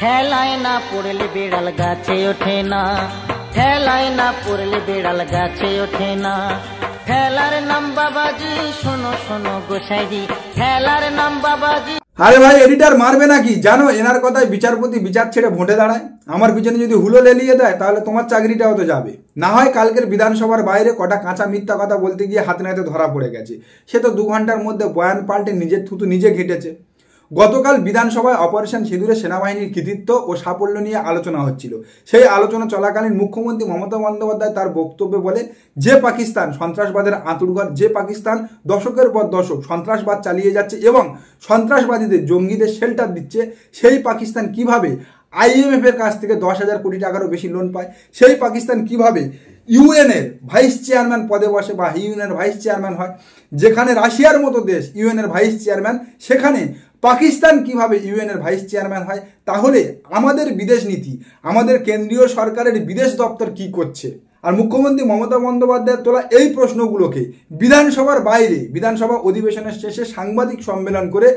ঠেলায় না পড়লে বিড়াল গাছে ওঠে না, ঠেলায় না পড়লে বিড়াল গাছে ওঠে না। ঠেলার নাম বাবাজি, শোনো শোনো গোসাইজি, ঠেলার নাম বাবাজি। আরে ভাই এডিটার মারবে নাকি? জানো এনার কথায় বিচারপতি বিচার ছেড়ে ভোটে দাঁড়ায়। আমার পিছনে যদি হুলো লেলিয়ে দেয় তাহলে তোমার চাকরিটাও তো যাবে। না হয় কালকের বিধানসভার বাইরে কটা কাঁচা মিথ্যা কথা বলতে গিয়ে হাতে নাতে ধরা পড়ে গেছে, সে তো 2 ঘন্টার মধ্যে বয়ান পাল্টে নিজের থুতু নিজে ঘেটেছে। গতকাল বিধানসভায় অপারেশন সিঁদুরে সেনাবাহিনীর কৃতিত্ব ও সাফল্য নিয়ে আলোচনা হচ্ছিল। সেই আলোচনা চলাকালীন মুখ্যমন্ত্রী মমতা বন্দ্যোপাধ্যায় তার বক্তব্যে বলে, যে পাকিস্তান সন্ত্রাসবাদের আঁতুড়ঘর, যে পাকিস্তান দশকের পর দশক সন্ত্রাসবাদ চালিয়ে যাচ্ছে এবং সন্ত্রাসবাদীদের জঙ্গিদের শেল্টার দিচ্ছে, সেই পাকিস্তান কিভাবে IMF এর কাছ থেকে 10,000 কোটি টাকারও বেশি লোন পায়, সেই পাকিস্তান কিভাবে ইউএনের ভাইস চেয়ারম্যান পদে বসে বা ইউএনের ভাইস চেয়ারম্যান হয়, যেখানে রাশিয়ার মতো দেশ ইউএনের ভাইস চেয়ারম্যান, সেখানে পাকিস্তান কিভাবে ইউএনের ভাইস চেয়ারম্যান হয়। তাহলে আমাদের বিদেশ নীতি, আমাদের কেন্দ্রীয় সরকারের বিদেশ দপ্তর কি করছে? আর মুখ্যমন্ত্রী মমতা বন্দ্যোপাধ্যায়ের তোলা এই প্রশ্নগুলোকে বিধানসভার বাইরে বিধানসভা অধিবেশনের শেষে সাংবাদিক সম্মেলন করে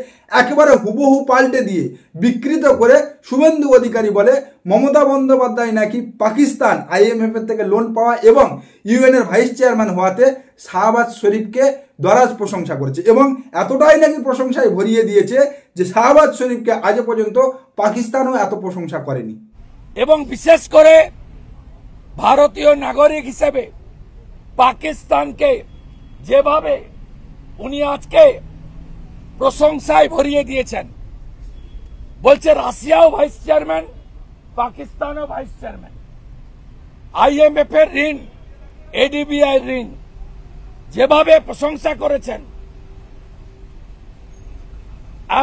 একেবারে হুবহু পাল্টে দিয়ে বিকৃত করে শুভেন্দু অধিকারী বলে মমতা বন্দ্যোপাধ্যায় নাকি পাকিস্তান IMF এর থেকে লোন পাওয়া এবং ইউএনের ভাইস চেয়ারম্যান হওয়াতে শাহবাজ শরীফকে দরাজ প্রশংসা করেছে এবং এতটাই নাকি প্রশংসায় ভরিয়ে দিয়েছে যে শাহবাজ শরীফকে আজ পর্যন্ত পাকিস্তানও এত প্রশংসা করেনি। এবং বিশেষ করে ভারতীয় নাগরিক হিসেবে পাকিস্তানকে যেভাবে উনি আজকে প্রশংসায় ভরিয়ে দিয়েছেন, বলছে রাশিয়াও ভাইস চেয়ারম্যান, পাকিস্তানও ভাইস চেয়ারম্যান, IMF এর ঋণ, ADBI ঋণ যেভাবে প্রশংসা করেছেন,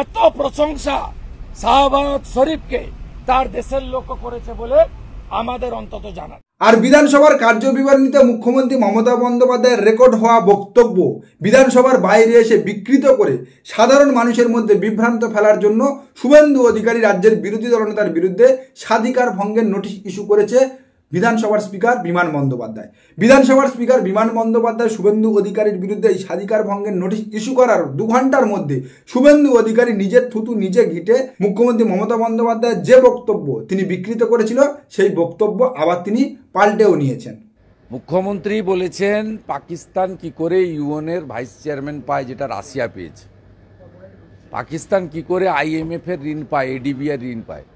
এত প্রশংসা শাহবাজ শরীফকে তার দেশের লোক করেছে বলে আমাদের অন্তত জানা। আর বিধানসভার কার্যবিবরণীতে মুখ্যমন্ত্রী মমতা বন্দ্যোপাধ্যায়ের রেকর্ড হওয়া বক্তব্য বিধানসভার বাইরে এসে বিকৃত করে সাধারণ মানুষের মধ্যে বিভ্রান্ত ফেলার জন্য শুভেন্দু অধিকারী রাজ্যের বিরোধী দলনেতার বিরুদ্ধে স্বাধিকার ভঙ্গের নোটিশ ইস্যু করেছে বিধানসভার স্পিকার বিমান বন্দ্যোপাধ্যায়। বিধানসভার স্পিকার বিমান বন্দ্যোপাধ্যায় শুভেন্দু অধিকারীর বিরুদ্ধে এই স্বাধিকার ভঙ্গের নোটিশ ইস্যু করার 2 ঘন্টার মধ্যে শুভেন্দু অধিকারী নিজের থুতু নিজে ঘিটে মুখ্যমন্ত্রী মমতা বন্দ্যোপাধ্যায়ের যে বক্তব্য তিনি বিকৃত করেছিল সেই বক্তব্য আবার তিনি পাল্টেও নিয়েছেন। মুখ্যমন্ত্রী বলেছেন পাকিস্তান কি করে ইউএনের ভাইস চেয়ারম্যান পায় যেটা রাশিয়া পেয়েছে, পাকিস্তান কি করে IMF এর ঋণ পায়, ADBI এর ঋণ পায়।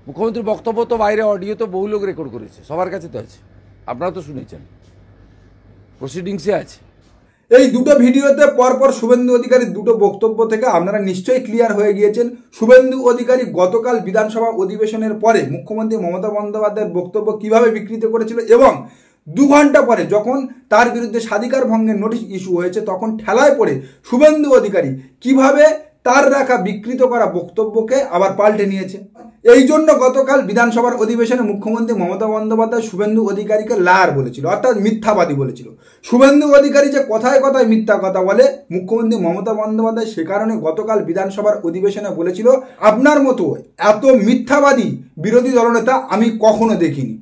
মুখ্যমন্ত্রীর বক্তব্য তো বাইরে অডিও তো বহু লোক রেকর্ড করেছে, সবার কাছে তো আছে, আপনারা তো শুনেছেন, প্রসিডিংসে আছে। এই দুটো ভিডিওতে পরপর শুভেন্দু অধিকারীর দুটো বক্তব্য থেকে আপনারা নিশ্চয়ই ক্লিয়ার হয়ে গিয়েছেন শুভেন্দু অধিকারী গতকাল বিধানসভা অধিবেশনের পরে মুখ্যমন্ত্রী মমতা বন্দ্যোপাধ্যায়ের বক্তব্য কিভাবে বিকৃত করেছিল এবং 2 ঘন্টা পরে যখন তার বিরুদ্ধে স্বাধিকার ভঙ্গের নোটিশ ইস্যু হয়েছে তখন ঠেলায় পড়ে শুভেন্দু অধিকারী কিভাবে তার রাখা বিকৃত করা বক্তব্যকে আবার পাল্টে নিয়েছে। এই জন্য গতকাল বিধানসভার অধিবেশনে মুখ্যমন্ত্রী মমতা বন্দ্যোপাধ্যায় শুভেন্দু অধিকারীকে লায়ার বলেছিল, অর্থাৎ মিথ্যাবাদী বলেছিল। শুভেন্দু অধিকারী যে কথায় কথায় মিথ্যা কথা বলে মুখ্যমন্ত্রী মমতা বন্দ্যোপাধ্যায় সে কারণে গতকাল বিধানসভার অধিবেশনে বলেছিল, আপনার মতো এত মিথ্যাবাদী বিরোধী দলনেতা আমি কখনো দেখিনি।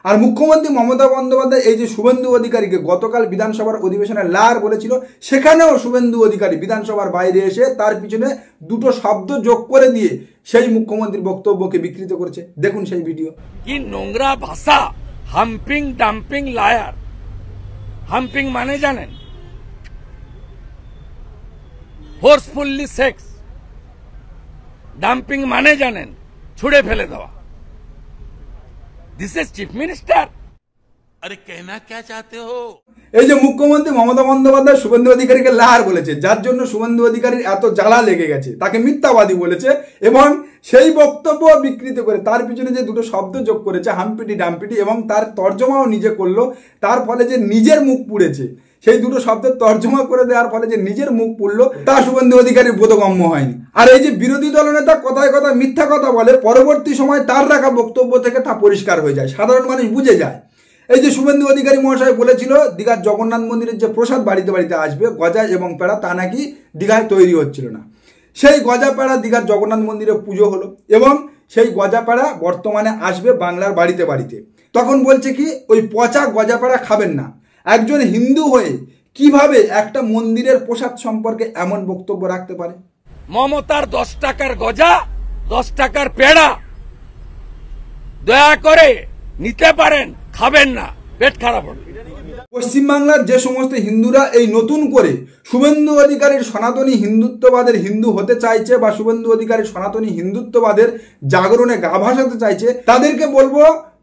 আর মুখ্যমন্ত্রী মমতা বন্দ্যোপাধ্যায় এই যে শুভেন্দু অধিকারীকে গতকাল বিধানসভার অধিবেশনে লায়ার বলেছিল, সেখানেও শুভেন্দু অধিকারী বিধানসভার বাইরে এসে তার পিছনে 2টো শব্দ যোগ করে দিয়ে সেই মুখ্যমন্ত্রীর বক্তব্যকে বিকৃত করেছে। দেখুন সেই ভিডিও। কি নোংরা ভাষা, হাম্পিং ডাম্পিং লায়ার। হাম্পিং মানে জানেন? Forcefully sex. ডাম্পিং মানে জানেন? ছুড়ে ফেলে দেওয়া। This is chief minister. अरे कहना क्या चाहते हो? এই যে মুখ্যমন্ত্রী মমতা বন্দ্যোপাধ্যায় শুভেন্দু অধিকারীকে লায়ার বলেছে, যার জন্য শুভেন্দু অধিকারীর এত জ্বালা লেগে গেছে, তাকে মিথ্যাবাদী বলেছে এবং সেই বক্তব্য বিকৃত করে তার পিছনে যে 2টো শব্দ যোগ করেছে হাম্পিটি ডাম্পিটি এবং তার তর্জমাও নিজে করলো, তার ফলে যে নিজের মুখ পুড়েছে, সেই 2টো শব্দের তর্জমা করে দেওয়ার ফলে যে নিজের মুখ পুড়লো তা শুভেন্দু অধিকারীর বোধগম্য হয়নি। আর এই যে বিরোধী দলনেতা কথায় কথায় মিথ্যা কথা বলে, পরবর্তী সময় তার রাখা বক্তব্য থেকে তা পরিষ্কার হয়ে যায়, সাধারণ মানুষ বুঝে যায়। এই যে শুভেন্দু অধিকারী মহাশয় বলেছিল দীঘার জগন্নাথ মন্দিরের যে প্রসাদ বাড়িতে বাড়িতে আসবে গজা এবং পেড়া, তা নাকি দীঘায় তৈরি হচ্ছিল না। সেই গজা পেড়া দীঘার জগন্নাথ মন্দিরে পুজো হলো এবং সেই গজা পেড়া বর্তমানে আসবে বাংলার বাড়িতে বাড়িতে। তখন বলছে কি ওই পচা গজা পেড়া খাবেন না। একজন হিন্দু হয়ে কিভাবে একটা মন্দিরের প্রসাদ সম্পর্কে এমন বক্তব্য রাখতে পারে? মমতার 10 টাকার গজা, 10 টাকার পেড়া দয়া করে নিতে পারেন, খাবেন না, পেট খারাপ হবে। পশ্চিমবাংলার যে সমস্ত হিন্দুরা এই নতুন করে শুভেন্দু অধিকারীর সনাতনী হিন্দুত্ববাদের হিন্দু হতে চাইছে বা শুভেন্দু অধিকারীর সনাতনী হিন্দুত্ববাদের জাগরণে গা ভাসাতে চাইছে, তাদেরকে বলবো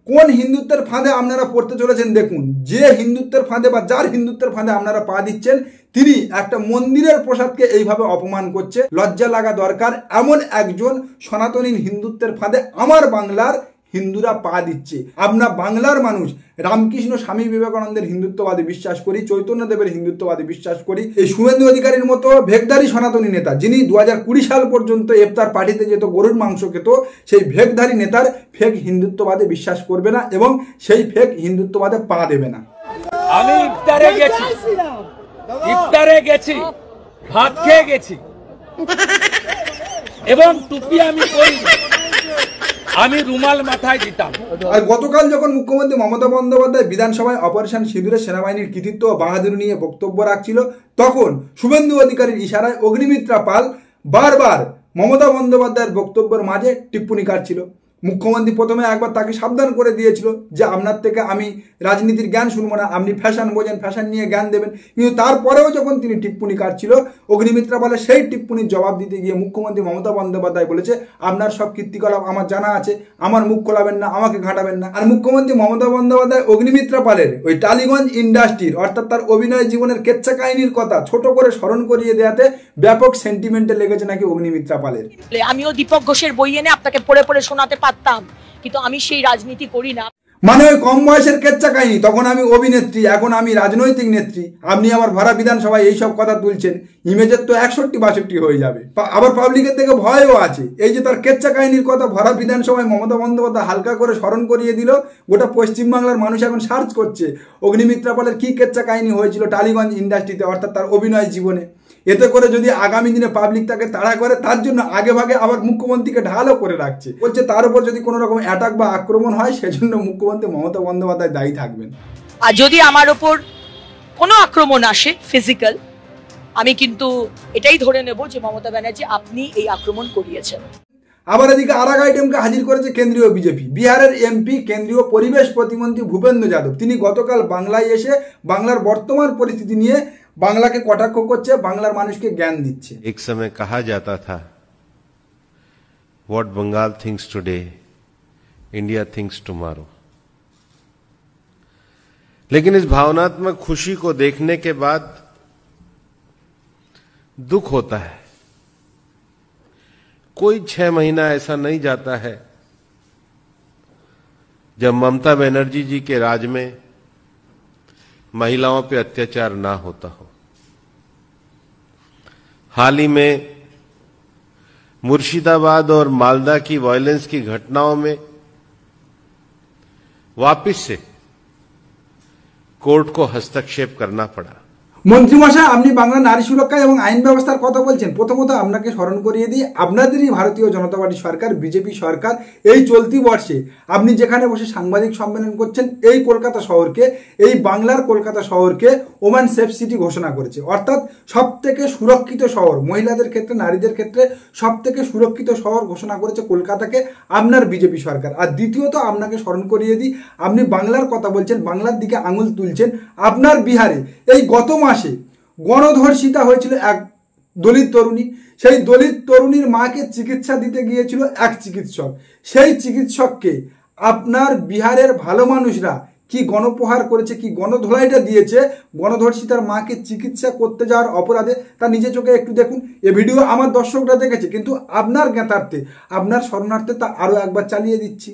কোন হিন্দুত্বের ফাঁদে আপনারা পড়তে চলেছেন দেখুন। যে হিন্দুত্বের ফাঁদে বা যার হিন্দুত্বের ফাঁদে আপনারা পা দিচ্ছেন, তিনি একটা মন্দিরের প্রসাদকে এইভাবে অপমান করছে। লজ্জা লাগা দরকার। এমন একজন সনাতনী হিন্দুত্বের ফাঁদে আমার বাংলার হিন্দুরা পা দিচ্ছে। আমরা বাংলার মানুষ রামকৃষ্ণ স্বামী বিবেকানন্দের হিন্দুত্ববাদে বিশ্বাস করি, চৈতন্যদেবের হিন্দুত্ববাদে বিশ্বাস করি। এই শুভেন্দু অধিকারীর মতো ভেগধারী সনাতনী নেতা, যিনি 2020 সাল পর্যন্ত ইফতার পার্টিতে যেত, গরুর মাংস খেত, সেই ভেগধারী নেতার ফেক হিন্দুত্ববাদে বিশ্বাস করবে না এবং সেই ফেক হিন্দুত্ববাদে পা দেবে না। আমি ইফতারে গেছি, ভাত খেয়ে গেছি এবং টুপি আমি পরি, আমি রুমাল মাথায় দিতাম। আর গতকাল যখন মুখ্যমন্ত্রী মমতা বন্দ্যোপাধ্যায় বিধানসভায় অপারেশন সিঁদুরে সেনাবাহিনীর কৃতিত্ব ও বাহাদুরি নিয়ে বক্তব্য রাখছিল, তখন শুভেন্দু অধিকারীর ইশারায় অগ্নিমিত্রা পাল বারবার মমতা বন্দ্যোপাধ্যায়ের বক্তব্যের মাঝে টিপ্পনি কাটছিল। মুখ্যমন্ত্রী প্রথমে একবার তাকে সাবধান করে দিয়েছিল যে আপনার থেকে আমি রাজনীতির জ্ঞান শুনবো না, আপনি ফ্যাশন বোঝেন, ফ্যাশন নিয়ে জ্ঞান দেবেন। কিন্তু তারপরেও যখন তিনি টিপ্পনি কাটছিল, অগ্নিমিত্রা পালে সেই টিপ্পনির জবাব দিতে গিয়ে মুখ্যমন্ত্রী মমতা বন্দ্যোপাধ্যায় বলেছে, আপনার সব কীর্তিকলাপ আমার জানা আছে, আমার মুখ খোলাবেন না, আমাকে ঘাঁটাবেন না। আর মুখ্যমন্ত্রী মমতা বন্দ্যোপাধ্যায় অগ্নিমিত্রা পালের ওই টালিগঞ্জ ইন্ডাস্ট্রির অর্থাৎ তার অভিনয় জীবনের কেচ্ছা কাহিনীর কথা ছোট করে স্মরণ করিয়ে দেওয়াতে ব্যাপক সেন্টিমেন্টে লেগেছে নাকি অগ্নিমিত্রা পালের। আমিও দীপক ঘোষের বই এনে আপনাকে পড়ে পড়ে শোনাতে পারতাম, কিন্তু আমি সেই রাজনীতি করি না। মানে ওই কম বয়সের কেচ্চা কাহিনী, তখন আমি অভিনেত্রী, এখন আমি রাজনৈতিক নেত্রী, আপনি আমার ভরা বিধানসভায় এইসব কথা তুলছেন, ইমেজের তো 61-62 হয়ে যাবে। আবার পাবলিকের থেকে ভয়ও আছে। এই যে তার কেচ্চা কাহিনীর কথা ভরা বিধানসভায় মমতা বন্দ্যোপাধ্যায় হালকা করে স্মরণ করিয়ে দিল, গোটা পশ্চিমবাংলার মানুষ এখন সার্চ করছে অগ্নিমিত্রা পালের কি কেচ্চা কাহিনী হয়েছিল টালিগঞ্জ ইন্ডাস্ট্রিতে, অর্থাৎ তার অভিনয় জীবনে। এতে করে যদি আগামী দিনে পাবলিক তাকে তাড়া করে, তার জন্য আগে ভাগে আবার মুখ্যমন্ত্রীকে ঢালও করে রাখছে, বলছে তার উপর যদি কোনো রকম অ্যাটাক বা আক্রমণ হয় সেজন্য মুখ্যমন্ত্রী মমতা বন্দ্যোপাধ্যায় দায়ী থাকবেন। আর যদি আমার ওপর কোনো আক্রমণ আসে ফিজিক্যাল, আমি কিন্তু এটাই ধরে নেব যে মমতা ব্যানার্জি আপনি এই আক্রমণ করিয়েছেন। আবার এদিকে আর এক আইটেমকে হাজির করেছে কেন্দ্রীয় বিজেপি। বিহারের এমপি কেন্দ্রীয় পরিবেশ প্রতিমন্ত্রী ভূপেন্দ্র যাদব, তিনি গতকাল বাংলায় এসে বাংলার বর্তমান পরিস্থিতি নিয়ে বাংলাকে কটাক্ষ করছে, বাংলার মানুষকে জ্ঞান দিচ্ছে। एक समय कहा जाता था, what Bengal thinks today India thinks tomorrow. लेकिन इस भावनात्मक खुशी को देखने के बाद दुख होता है। कोई 6 महीना ऐसा नहीं जाता है जब ममता बनर्जी जी के राज में महिलाओं पे अत्याचार ना होता हो। हाल ही में मुर्शिदाबाद और मालदा की वायलेंस की घटनाओं में वापस से कोर्ट को हस्तक्षेप करना पड़ा। মন্ত্রীমশাই, আপনি বাংলা নারী সুরক্ষা এবং আইন ব্যবস্থার কথা বলছেন। প্রথমত আপনাকে স্মরণ করিয়ে দিই, আপনাদেরই ভারতীয় জনতা পার্টি সরকার, বিজেপি সরকার এই চলতি বর্ষে আপনি যেখানে বসে সাংবাদিক সম্মেলন করছেন, এই কলকাতা শহরকে, এই বাংলার কলকাতা শহরকে ওম্যান সেফ সিটি ঘোষণা করেছে। অর্থাৎ সব থেকে সুরক্ষিত শহর, মহিলাদের ক্ষেত্রে, নারীদের ক্ষেত্রে সব থেকে সুরক্ষিত শহর ঘোষণা করেছে কলকাতাকে আপনার বিজেপি সরকার। আর দ্বিতীয়ত আপনাকে স্মরণ করিয়ে দিই, আপনি বাংলার কথা বলছেন, বাংলার দিকে আঙুল তুলছেন। আপনার বিহারে এই গত মাসে গণধর্ষিতা হয়েছিল এক দলিত তরুণী। সেই দলিত তরুণীর মাকে চিকিৎসা দিতে গিয়েছিল এক চিকিৎসক। সেই চিকিৎসককে আপনার বিহারের ভালো মানুষরা কি গণপ্রহার করেছে, কি গণধোলাইটা দিয়েছে গণধর্ষিতার মাকে চিকিৎসা করতে যাওয়ার অপরাধে, তা নিজে চোখে একটু দেখুন। এ ভিডিও আমার দর্শকরা দেখেছে, কিন্তু আপনার জ্ঞাতার্থে, আপনার শরণার্থে তা আরও একবার চালিয়ে দিচ্ছি।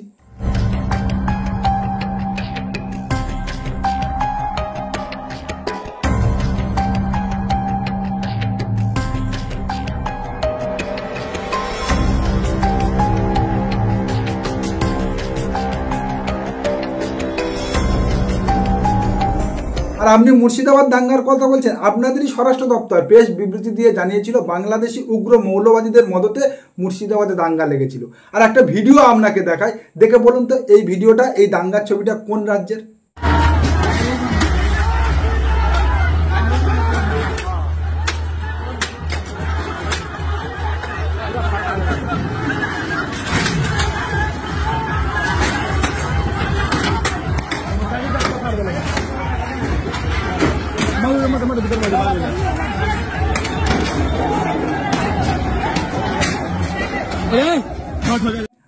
আর আপনি মুর্শিদাবাদ দাঙ্গার কথা বলছেন। আপনাদেরই স্বরাষ্ট্র দপ্তর প্রেস বিবৃতি দিয়ে জানিয়েছিল বাংলাদেশি উগ্র মৌলবাদীদের মদতে মুর্শিদাবাদে দাঙ্গা লেগেছিল। আর একটা ভিডিও আপনাকে দেখায়, দেখে বলুন তো এই ভিডিওটা, এই দাঙ্গার ছবিটা কোন রাজ্যের?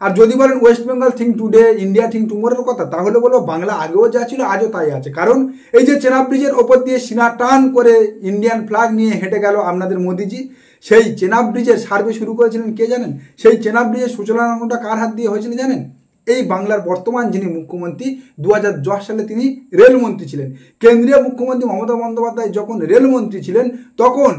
আর যদি বলেন West Bengal think today, India think টুমোরোর কথা, তাহলে বলবো বাংলা আগেও যা ছিল আজও তাই আছে। কারণ এই যে চেনাব ব্রিজের ওপর দিয়ে সিনা টান করে ইন্ডিয়ান ফ্ল্যাগ নিয়ে হেঁটে গেল আপনাদের মোদিজি, সেই চেনাব ব্রিজের সার্ভে শুরু করেছিলেন কে জানেন? সেই চেনাব ব্রিজের সূচনাটা কার হাত দিয়ে হয়েছিল জানেন? এই বাংলার বর্তমান যিনি মুখ্যমন্ত্রী, 2010 সালে তিনি রেলমন্ত্রী ছিলেন। কেন্দ্রীয় মুখ্যমন্ত্রী মমতা বন্দ্যোপাধ্যায় যখন রেলমন্ত্রী ছিলেন তখন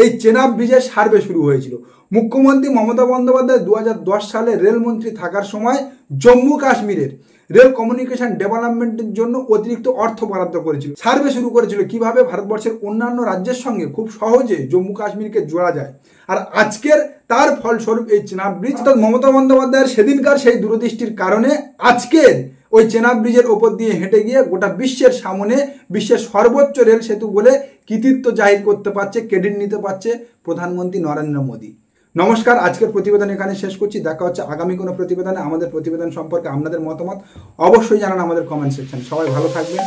এই চেনাব ব্রিজের সার্ভে শুরু হয়েছিল। মুখ্যমন্ত্রী মমতা বন্দ্যোপাধ্যায় 2010 সালে রেলমন্ত্রী থাকার সময় জম্মু কাশ্মীরের রেল কমিউনিকেশন ডেভেলপমেন্টের জন্য অতিরিক্ত অর্থ বরাদ্দ করেছিল। সার্ভে শুরু করেছিল কিভাবে ভারতবর্ষের অন্যান্য রাজ্যের সঙ্গে খুব সহজে জম্মু কাশ্মীরকে জোড়া যায়। আর আজকের তার ফলস্বরূপ এই চেনাব ব্রিজ। মমতা বন্দ্যোপাধ্যায়ের সেদিনকার সেই দূরদৃষ্টির কারণে আজকের ওই চেনাব ব্রিজের ওপর দিয়ে হেঁটে গিয়ে গোটা বিশ্বের সামনে বিশ্বের সর্বোচ্চ রেল সেতু বলে কৃতিত্ব জাহির করতে পারছে, ক্রেডিট নিতে পারছে প্রধানমন্ত্রী নরেন্দ্র মোদী। নমস্কার, আজকের প্রতিবেদন এখানে শেষ করছি। দেখা হচ্ছে আগামী কোনো প্রতিবেদনে। আমাদের প্রতিবেদন সম্পর্কে আপনাদের মতামত অবশ্যই জানান আমাদের কমেন্ট সেকশন। সবাই ভালো থাকবেন।